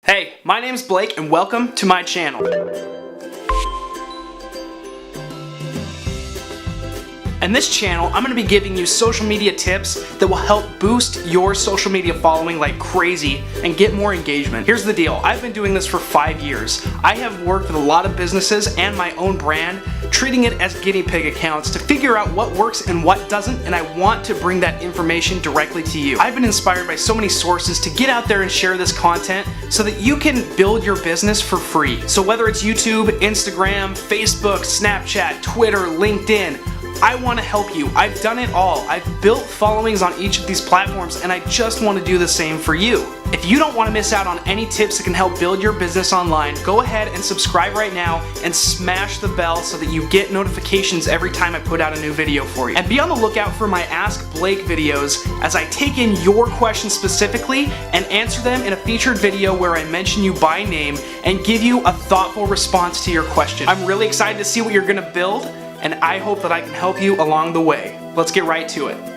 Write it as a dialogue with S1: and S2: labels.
S1: Hey, my name's Blake and welcome to my channel. In this channel, I'm going to be giving you social media tips that will help boost your social media following like crazy and get more engagement. Here's the deal, I've been doing this for 5 years. I have worked with a lot of businesses and my own brand, treating it as guinea pig accounts to figure out what works and what doesn't, and I want to bring that information directly to you. I've been inspired by so many sources to get out there and share this content so that you can build your business for free. So whether it's YouTube, Instagram, Facebook, Snapchat, Twitter, LinkedIn, I want to help you. I've done it all. I've built followings on each of these platforms and I just want to do the same for you. If you don't want to miss out on any tips that can help build your business online, go ahead and subscribe right now and smash the bell so that you get notifications every time I put out a new video for you. And be on the lookout for my Ask Blake videos as I take in your questions specifically and answer them in a featured video where I mention you by name and give you a thoughtful response to your question. I'm really excited to see what you're going to build, and I hope that I can help you along the way. Let's get right to it.